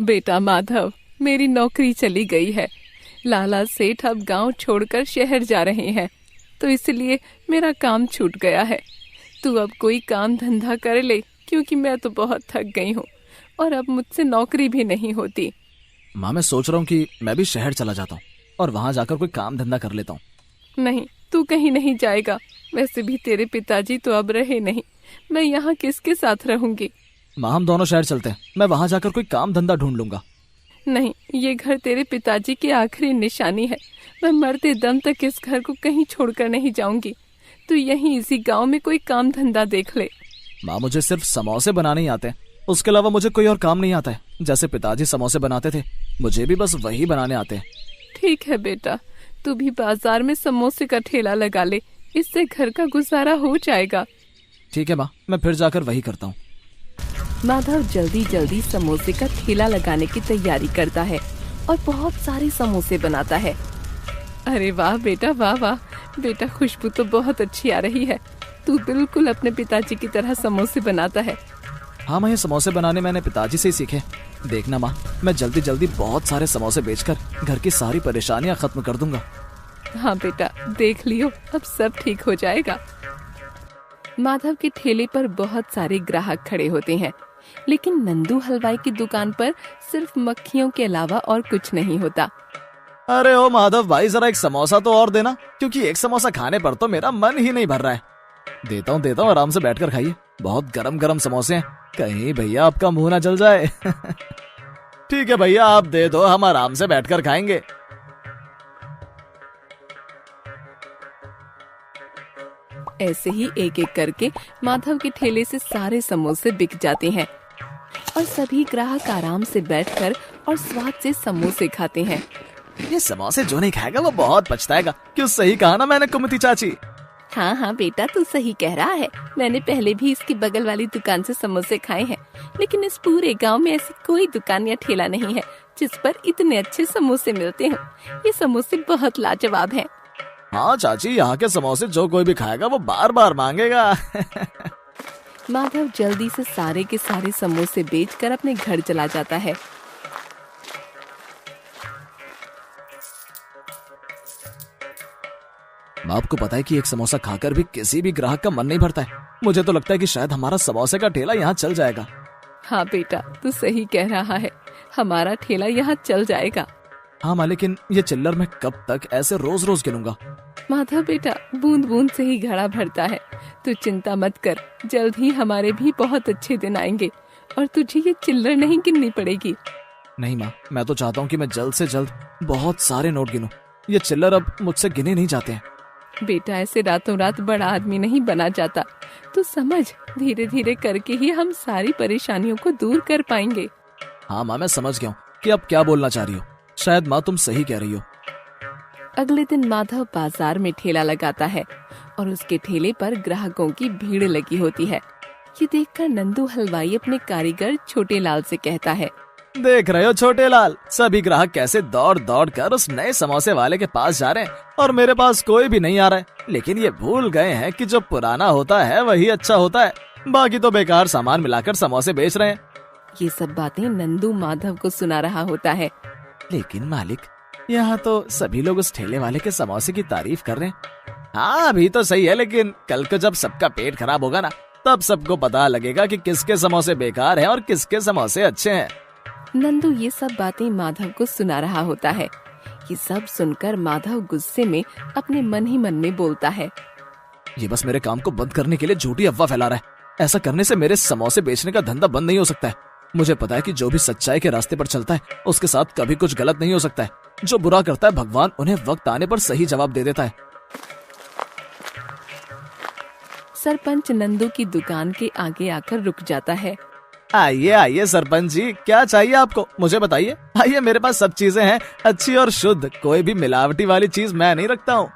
बेटा माधव, मेरी नौकरी चली गई है। लाला सेठ अब गांव छोड़कर शहर जा रहे हैं, तो इसलिए मेरा काम छूट गया है। तू अब कोई काम धंधा कर ले, क्योंकि मैं तो बहुत थक गई हूँ और अब मुझसे नौकरी भी नहीं होती। माँ, मैं सोच रहा हूँ कि मैं भी शहर चला जाता हूँ और वहाँ जाकर कोई काम धंधा कर लेता हूँ। नहीं, तू कहीं नहीं जाएगा। वैसे भी तेरे पिताजी तो अब रहे नहीं, मैं यहाँ किसके साथ रहूंगी। माँ, हम दोनों शहर चलते हैं, मैं वहाँ जाकर कोई काम धंधा ढूंढ लूंगा। नहीं, ये घर तेरे पिताजी की आखिरी निशानी है। मैं मरते दम तक इस घर को कहीं छोड़कर नहीं जाऊंगी। तू यहीं इसी गांव में कोई काम धंधा देख ले। माँ, मुझे सिर्फ समोसे बनाने ही आते हैं, उसके अलावा मुझे कोई और काम नहीं आता है। जैसे पिताजी समोसे बनाते थे, मुझे भी बस वही बनाने आते हैं। ठीक है बेटा, तू भी बाजार में समोसे का ठेला लगा ले, इससे घर का गुजारा हो जाएगा। ठीक है माँ, मैं फिर जाकर वही करता हूँ। माधव जल्दी जल्दी समोसे का ठेला लगाने की तैयारी करता है और बहुत सारे समोसे बनाता है। अरे वाह बेटा, वाह वाह बेटा, खुशबू तो बहुत अच्छी आ रही है। तू बिल्कुल अपने पिताजी की तरह समोसे बनाता है। हाँ माँ, ये समोसे बनाने मैंने पिताजी से ही सीखे। देखना माँ, मैं जल्दी जल्दी बहुत सारे समोसे बेचकर घर की सारी परेशानियाँ खत्म कर दूंगा। हाँ बेटा, देख लियो, अब सब ठीक हो जाएगा। माधव के ठेले पर बहुत सारे ग्राहक खड़े होते हैं, लेकिन नंदू हलवाई की दुकान पर सिर्फ मक्खियों के अलावा और कुछ नहीं होता। अरे ओ माधव भाई, जरा एक समोसा तो और देना, क्योंकि एक समोसा खाने पर तो मेरा मन ही नहीं भर रहा है। देता हूँ, आराम से बैठकर खाइए। बहुत गरम गरम समोसे हैं, कहीं भैया आपका मुंह ना जल जाए। ठीक है भैया, आप दे दो, हम आराम से बैठकर खाएंगे। ऐसे ही एक एक करके माधव के ठेले से सारे समोसे बिक जाते हैं और सभी ग्राहक आराम से बैठकर और स्वाद से समोसे खाते हैं। ये समोसे जो नहीं खाएगा वो बहुत पछताएगा। क्यों, सही कहा ना मैंने कुमती चाची? हाँ हाँ बेटा, तू सही कह रहा है। मैंने पहले भी इसकी बगल वाली दुकान से समोसे खाए हैं, लेकिन इस पूरे गांव में ऐसी कोई दुकान या ठेला नहीं है जिस पर इतने अच्छे समोसे मिलते हो। ये समोसे बहुत लाजवाब हैं। हाँ चाची, यहाँ के समोसे जो कोई भी खाएगा वो बार बार मांगेगा। माधव जल्दी से सारे के सारे समोसे बेचकर अपने घर चला जाता है। आपको पता है कि एक समोसा खाकर भी किसी भी ग्राहक का मन नहीं भरता है। मुझे तो लगता है कि शायद हमारा समोसे का ठेला यहाँ चल जाएगा। हाँ बेटा, तू सही कह रहा है, हमारा ठेला यहाँ चल जाएगा। हाँ माँ, लेकिन ये चिल्लर मैं कब तक ऐसे रोज रोज गिनूंगा? माधव बेटा, बूंद बूंद से ही घड़ा भरता है। तू चिंता मत कर, जल्द ही हमारे भी बहुत अच्छे दिन आएंगे और तुझे ये चिल्लर नहीं गिननी पड़ेगी। नहीं माँ, मैं तो चाहता हूँ कि मैं जल्द से जल्द बहुत सारे नोट गिनूं। ये चिल्लर अब मुझसे गिने नहीं जाते हैं। बेटा, ऐसे रातों रात बड़ा आदमी नहीं बना जाता। तू समझ, धीरे धीरे करके ही हम सारी परेशानियों को दूर कर पाएंगे। हाँ माँ, मैं समझ गया हूँ कि अब क्या बोलना चाह रही हो। शायद माँ तुम सही कह रही हो। अगले दिन माधव बाजार में ठेला लगाता है और उसके ठेले पर ग्राहकों की भीड़ लगी होती है। ये देखकर नंदू हलवाई अपने कारीगर छोटे लाल से कहता है, देख रहे हो छोटे लाल, सभी ग्राहक कैसे दौड़ दौड़ कर उस नए समोसे वाले के पास जा रहे हैं और मेरे पास कोई भी नहीं आ रहा है। लेकिन ये भूल गए हैं कि जो पुराना होता है वही अच्छा होता है। बाकी तो बेकार सामान मिलाकर समोसे बेच रहे हैं। ये सब बातें नंदू माधव को सुना रहा होता है। लेकिन मालिक, यहाँ तो सभी लोग उस ठेले वाले के समोसे की तारीफ कर रहे हैं। हाँ, अभी तो सही है, लेकिन कल को जब सबका पेट खराब होगा ना, तब सबको पता लगेगा कि किसके समोसे बेकार हैं और किसके समोसे अच्छे हैं। नंदू ये सब बातें माधव को सुना रहा होता है। ये सब सुनकर माधव गुस्से में अपने मन ही मन में बोलता है, ये बस मेरे काम को बंद करने के लिए झूठी अफवाह फैला रहा है। ऐसा करने से मेरे समोसे बेचने का धंधा बंद नहीं हो सकता है। मुझे पता है कि जो भी सच्चाई के रास्ते पर चलता है उसके साथ कभी कुछ गलत नहीं हो सकता है। जो बुरा करता है, भगवान उन्हें वक्त आने पर सही जवाब दे देता है। सरपंच नंदू की दुकान के आगे आकर रुक जाता है। आइए आइए सरपंच जी, क्या चाहिए आपको, मुझे बताइए। आइए, मेरे पास सब चीजें हैं, अच्छी और शुद्ध। कोई भी मिलावटी वाली चीज मैं नहीं रखता हूँ।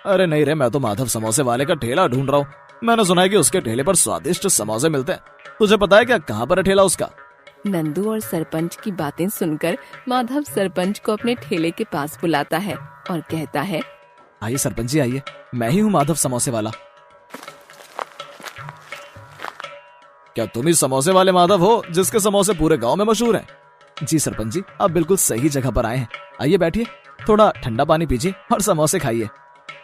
अरे नहीं रे, मैं तो माधव समोसे वाले का ठेला ढूंढ रहा हूँ। मैंने सुना है कि उसके ठेले पर स्वादिष्ट समोसे मिलते हैं। तुझे पता है क्या कहाँ पर है ठेला उसका? नंदू और सरपंच की बातें सुनकर माधव सरपंच को अपने ठेले के पास बुलाता है और कहता है, आइए सरपंच जी आइए, मैं ही हूँ माधव समोसे वाला। क्या तुम ही समोसे वाले माधव हो जिसके समोसे पूरे गांव में मशहूर हैं? जी सरपंच जी, आप बिल्कुल सही जगह पर आए हैं। आइए बैठिए, थोड़ा ठंडा पानी पीजिए और समोसे खाइए।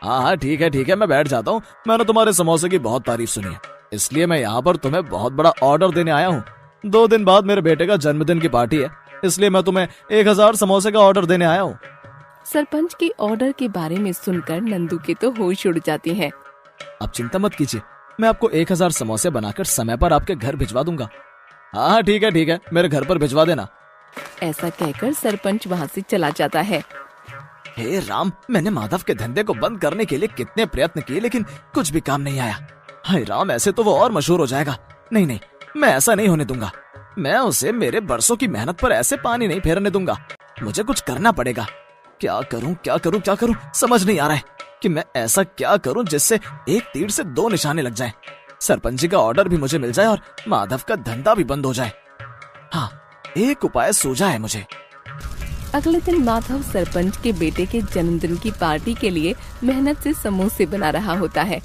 हाँ ठीक है, मैं बैठ जाता हूँ। मैंने तुम्हारे समोसे की बहुत तारीफ सुनी है, इसलिए मैं यहाँ पर तुम्हें बहुत बड़ा ऑर्डर देने आया हूँ। 2 दिन बाद मेरे बेटे का जन्मदिन की पार्टी है, इसलिए मैं तुम्हें 1000 समोसे का ऑर्डर देने आया हूँ। सरपंच के ऑर्डर के बारे में सुनकर नंदू के तो होश उड़ जाते हैं। आप चिंता मत कीजिए, मैं आपको 1000 समोसे बनाकर समय पर आपके घर भिजवा दूंगा। हाँ ठीक है, मेरे घर पर भिजवा देना। ऐसा कहकर सरपंच वहाँ से चला जाता है। हे राम, मैंने माधव के धंधे को बंद करने के लिए कितने प्रयत्न किए, लेकिन कुछ भी काम नहीं आया। हाय राम, ऐसे तो वो और मशहूर हो जाएगा। नहीं, मैं ऐसा नहीं होने दूंगा। मैं उसे मेरे बरसों की मेहनत पर ऐसे पानी नहीं फेरने दूंगा। मुझे कुछ करना पड़ेगा। क्या करूं, समझ नहीं आ रहा है कि मैं ऐसा क्या करूं जिससे एक तीर से 2 निशाने लग जाएं। सरपंच जी का ऑर्डर भी मुझे मिल जाए और माधव का धंधा भी बंद हो जाए। हाँ, एक उपाय सूझा है मुझे। अगले दिन माधव सरपंच के बेटे के जन्मदिन की पार्टी के लिए मेहनत से समोसे बना रहा होता है।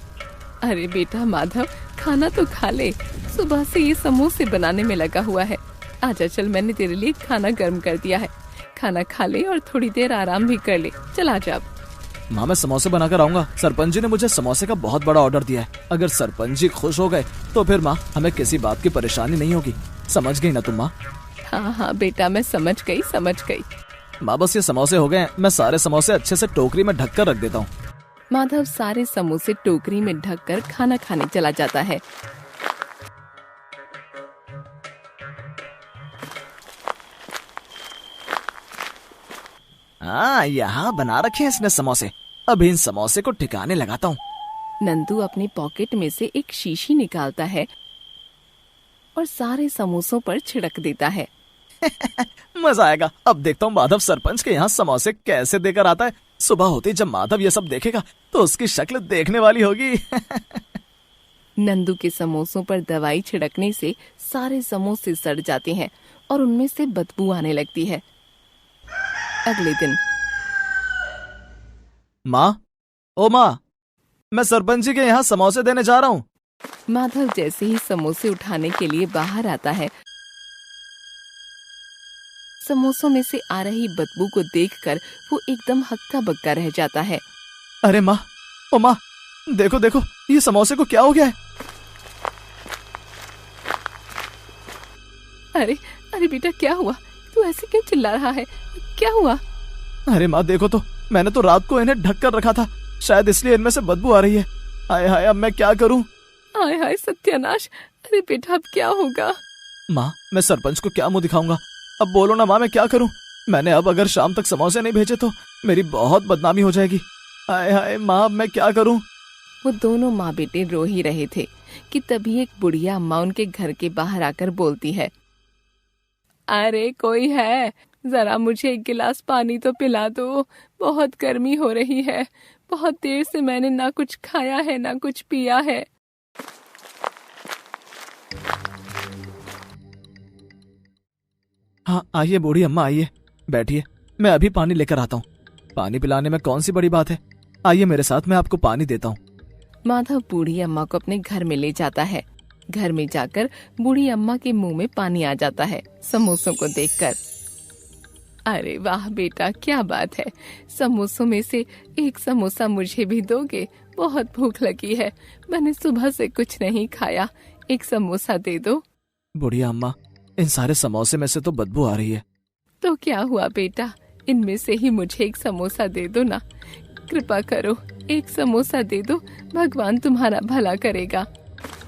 अरे बेटा माधव, खाना तो खा ले, सुबह से ये समोसे बनाने में लगा हुआ है। आजा चल, मैंने तेरे लिए खाना गर्म कर दिया है, खाना खा ले और थोड़ी देर आराम भी कर ले। चल आजा। माँ, मैं समोसे बनाकर आऊंगा। सरपंच जी ने मुझे समोसे का बहुत बड़ा ऑर्डर दिया है। अगर सरपंच जी खुश हो गए तो फिर माँ, हमें किसी बात की परेशानी नहीं होगी। समझ गई ना तुम माँ? हाँ बेटा, मैं समझ गई। माँ, बस ये समोसे हो गए, मैं सारे समोसे अच्छे से टोकरी में ढक कर रख देता हूँ। माधव सारे समोसे टोकरी में ढककर खाना खाने चला जाता है। हाँ, यहाँ बना रखे हैं इसने समोसे। अभी इन समोसे को ठिकाने लगाता हूँ। नंदू अपने पॉकेट में से एक शीशी निकालता है और सारे समोसों पर छिड़क देता है। मजा आएगा। अब देखता हूँ माधव सरपंच के यहाँ समोसे कैसे देकर आता है। सुबह होते जब माधव ये सब देखेगा तो उसकी शक्ल देखने वाली होगी। नंदू के समोसों पर दवाई छिड़कने से सारे समोसे सड़ जाते हैं और उनमें से बदबू आने लगती है। अगले दिन। माँ, ओ माँ, मैं सरपंच जी के यहाँ समोसे देने जा रहा हूँ। माधव जैसे ही समोसे उठाने के लिए बाहर आता है, समोसों में से आ रही बदबू को देखकर वो एकदम हक्का बक्का रह जाता है। अरे माँ, ओ माँ, देखो ये समोसे को क्या हो गया है? अरे बेटा, क्या हुआ? तू ऐसे क्यों चिल्ला रहा है? क्या हुआ? अरे माँ देखो तो, मैंने तो रात को इन्हें ढक कर रखा था, शायद इसलिए इनमें से बदबू आ रही है। हाय, अब मैं क्या करूँ? हाय सत्यानाश! अरे बेटा, अब क्या होगा? माँ, मैं सरपंच को क्या मुंह दिखाऊंगा? अब बोलो ना माँ, मैं क्या करूँ? मैंने अब अगर शाम तक समोसे नहीं भेजे तो मेरी बहुत बदनामी हो जाएगी। हाय माँ, अब मैं क्या करूँ? वो दोनों माँ बेटे रो ही रहे थे कि तभी एक बुढ़िया अम्मा उनके घर के बाहर आकर बोलती है, अरे कोई है, जरा मुझे 1 गिलास पानी तो पिला दो, बहुत गर्मी हो रही है। बहुत देर से मैंने ना कुछ खाया है ना कुछ पिया है। हाँ, आइए बूढ़ी अम्मा, आइए, बैठिए, मैं अभी पानी लेकर आता हूँ। पानी पिलाने में कौन सी बड़ी बात है? आइए मेरे साथ, मैं आपको पानी देता हूँ। माधव बूढ़ी अम्मा को अपने घर में ले जाता है। घर में जाकर बूढ़ी अम्मा के मुंह में पानी आ जाता है समोसों को देखकर। अरे वाह बेटा, क्या बात है, समोसों में से एक समोसा मुझे भी दोगे? बहुत भूख लगी है, मैंने सुबह से कुछ नहीं खाया, एक समोसा दे दो। बुढ़िया अम्मा, इन सारे समोसे में से तो बदबू आ रही है। तो क्या हुआ बेटा, इनमें से ही मुझे एक समोसा दे दो ना, कृपा करो, एक समोसा दे दो, भगवान तुम्हारा भला करेगा।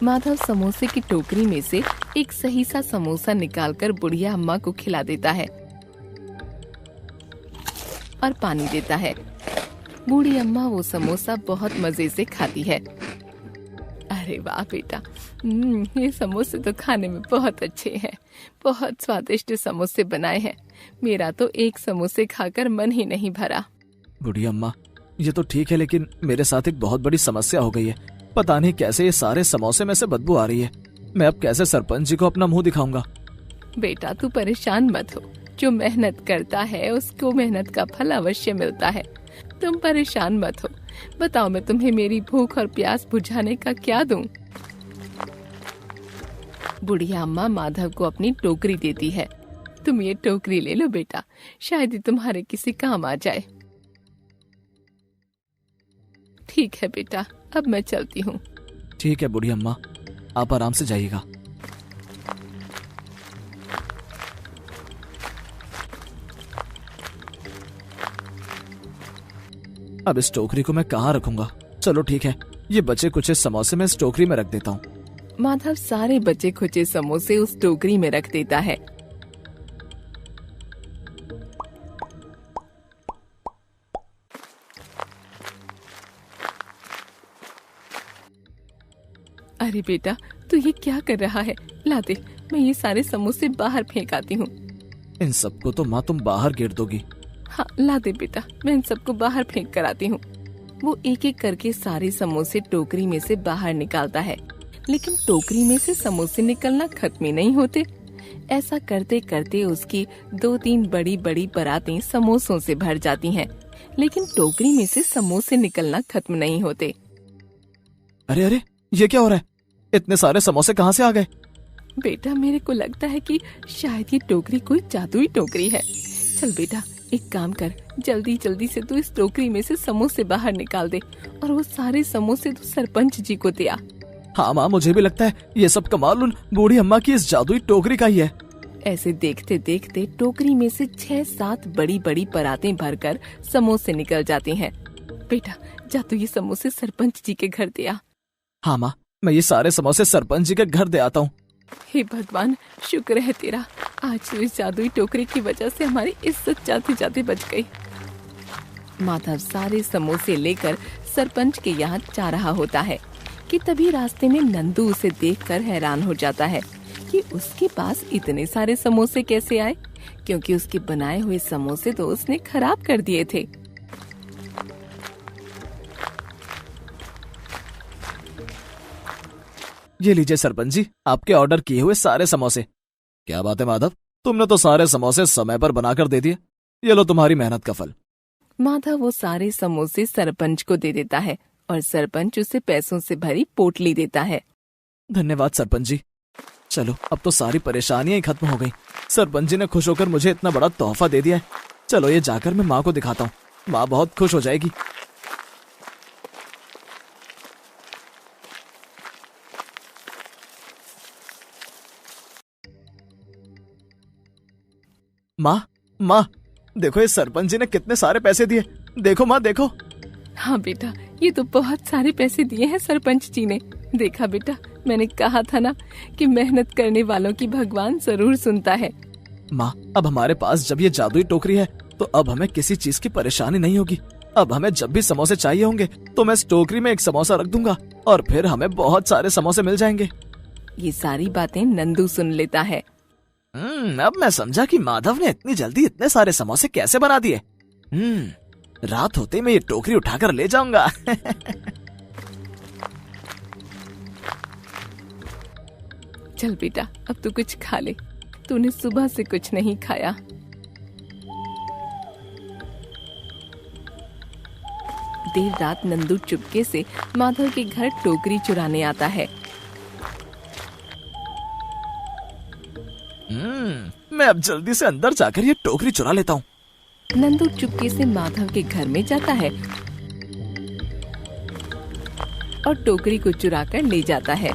माधव समोसे की टोकरी में से एक सही सा समोसा निकालकर बुढ़िया अम्मा को खिला देता है और पानी देता है। बूढ़ी अम्मा वो समोसा बहुत मजे से खाती है। अरे वाह बेटा, ये समोसे तो खाने में बहुत अच्छे हैं, बहुत स्वादिष्ट समोसे बनाए हैं। मेरा तो एक समोसे खाकर मन ही नहीं भरा। बूढ़ी अम्मा, ये तो ठीक है, लेकिन मेरे साथ एक बहुत बड़ी समस्या हो गई है। पता नहीं कैसे ये सारे समोसे में से बदबू आ रही है। मैं अब कैसे सरपंच जी को अपना मुंह दिखाऊंगा? बेटा तू परेशान मत हो, जो मेहनत करता है उसको मेहनत का फल अवश्य मिलता है। तुम परेशान मत हो, बताओ मैं तुम्हें मेरी भूख और प्यास बुझाने का क्या दूं? बुढ़िया अम्मा माधव को अपनी टोकरी देती है। तुम ये टोकरी ले लो बेटा, शायद ये तुम्हारे किसी काम आ जाए। ठीक है बेटा, अब मैं चलती हूँ। ठीक है बूढ़ी अम्मा, आप आराम से जाइएगा। अब इस टोकरी को मैं कहाँ रखूंगा? चलो ठीक है, ये बचे कुछ समोसे मैं इस टोकरी में रख देता हूँ। माधव सारे बचे खुचे समोसे उस टोकरी में रख देता है। अरे बेटा, तू ये क्या कर रहा है? ला दे, मैं ये सारे समोसे बाहर फेंक आती हूँ। इन सबको तो माँ तुम बाहर गिर दोगी। हाँ ला दे बेटा, मैं इन सबको बाहर फेंक कर आती हूँ। वो एक एक करके सारे समोसे टोकरी में से बाहर निकालता है, लेकिन टोकरी में से समोसे निकलना खत्म ही नहीं होते। ऐसा करते करते उसकी 2-3 बड़ी बड़ी परातें समोसों से भर जाती हैं, लेकिन टोकरी में से समोसे निकलना खत्म नहीं होते। अरे अरे, ये क्या हो रहा है? इतने सारे समोसे कहाँ से आ गए? बेटा, मेरे को लगता है कि शायद ये टोकरी कोई जादुई टोकरी है। चल बेटा, एक काम कर, जल्दी जल्दी से तू इस टोकरी में से समोसे बाहर निकाल दे और वो सारे समोसे तू सरपंच जी को दे आ। हाँ माँ, मुझे भी लगता है ये सब कमाल उन बूढ़ी अम्मा की इस जादुई टोकरी का ही है। ऐसे देखते देखते टोकरी में से 6-7 बड़ी बड़ी परातें भरकर समोसे निकल जाते हैं। बेटा जा, तू ये समोसे सरपंच जी के घर दे आ। हाँ माँ, मैं ये सारे समोसे सरपंच जी के घर दे आता हूँ। हे भगवान, शुक्र है तेरा, आज तो इस जादुई टोकरी की वजह से हमारी इज्जत जाते जाते बच गई। माधव सारे समोसे लेकर सरपंच के यहाँ जा रहा होता है कि तभी रास्ते में नंदू उसे देखकर हैरान हो जाता है कि उसके पास इतने सारे समोसे कैसे आए, क्योंकि उसके बनाए हुए समोसे तो उसने खराब कर दिए थे। ये लीजिए सरपंच जी, आपके ऑर्डर किए हुए सारे समोसे। क्या बात है माधव, तुमने तो सारे समोसे समय पर बनाकर दे दिए। ये लो तुम्हारी मेहनत का फल। माधव वो सारे समोसे सरपंच को दे देता है और सरपंच उसे पैसों से भरी पोटली देता है। धन्यवाद सरपंच जी। चलो, अब तो सारी परेशानियां ही खत्म हो गई। सरपंच जी ने खुश होकर मुझे इतना बड़ा तोहफा दे दिया है। चलो ये जाकर मैं माँ को दिखाता हूँ, माँ बहुत खुश हो जाएगी। माँ माँ, देखो ये सरपंच जी ने कितने सारे पैसे दिए। देखो माँ, देखो। हाँ बेटा, ये तो बहुत सारे पैसे दिए हैं सरपंच जी ने। देखा बेटा, मैंने कहा था ना कि मेहनत करने वालों की भगवान जरूर सुनता है। माँ, अब हमारे पास जब ये जादुई टोकरी है तो अब हमें किसी चीज की परेशानी नहीं होगी। अब हमें जब भी समोसे चाहिए होंगे तो मैं इस टोकरी में एक समोसा रख दूंगा और फिर हमें बहुत सारे समोसे मिल जाएंगे। ये सारी बातें नंदू सुन लेता है। अब मैं समझा कि माधव ने इतनी जल्दी इतने सारे समोसे कैसे बना दिए। रात होते मैं ये टोकरी उठाकर ले जाऊंगा। चल बेटा, अब तू कुछ खा ले, तूने सुबह से कुछ नहीं खाया। देर रात नंदू चुपके से माधव के घर टोकरी चुराने आता है। मैं अब जल्दी से अंदर जाकर ये टोकरी चुरा लेता हूँ। नंदू चुपके से माधव के घर में जाता है और टोकरी को चुराकर ले जाता है।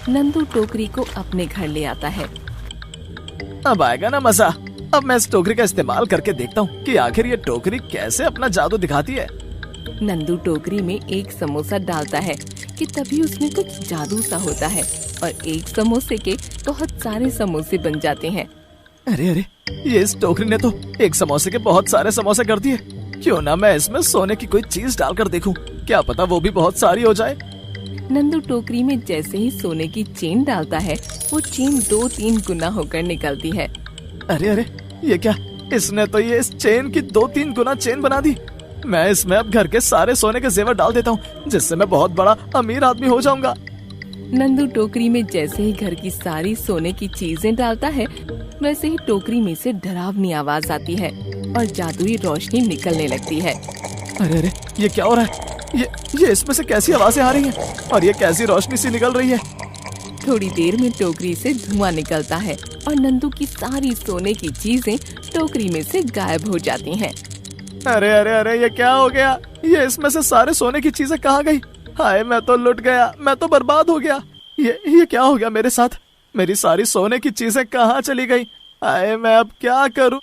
नंदू टोकरी को अपने घर ले आता है। अब आएगा ना मजा। अब मैं इस टोकरी का इस्तेमाल करके देखता हूँ कि आखिर ये टोकरी कैसे अपना जादू दिखाती है। नंदू टोकरी में एक समोसा डालता है कि तभी उसमें कुछ जादू सा होता है और एक समोसे के बहुत सारे समोसे बन जाते हैं। अरे अरे, ये इस टोकरी ने तो एक समोसे के बहुत सारे समोसे कर दिए। क्यों ना मैं इसमें सोने की कोई चीज डालकर देखूं, क्या पता वो भी बहुत सारी हो जाए। नंदू टोकरी में जैसे ही सोने की चेन डालता है, वो चेन 2-3 गुना होकर निकलती है। अरे अरे, ये क्या, इसने तो ये इस चेन की 2-3 गुना चेन बना दी। मैं इसमें अब घर के सारे सोने के जेवर डाल देता हूँ, जिससे मैं बहुत बड़ा अमीर आदमी हो जाऊंगा। नंदू टोकरी में जैसे ही घर की सारी सोने की चीजें डालता है, वैसे ही टोकरी में से डरावनी आवाज आती है और जादुई रोशनी निकलने लगती है। अरे अरे, ये क्या हो रहा है? ये इसमें से कैसी आवाजें आ रही हैं और ये कैसी रोशनी सी निकल रही है? थोड़ी देर में टोकरी से धुआं निकलता है और नंदू की सारी सोने की चीजें टोकरी में से गायब हो जाती हैं। अरे अरे अरे, ये क्या हो गया? ये इसमें से सारे सोने की चीजें कहाँ गई? हाय, मैं तो लुट गया, मैं तो बर्बाद हो गया। ये क्या हो गया मेरे साथ? मेरी सारी सोने की चीजें कहाँ चली गई? हाय, मैं अब क्या करूँ?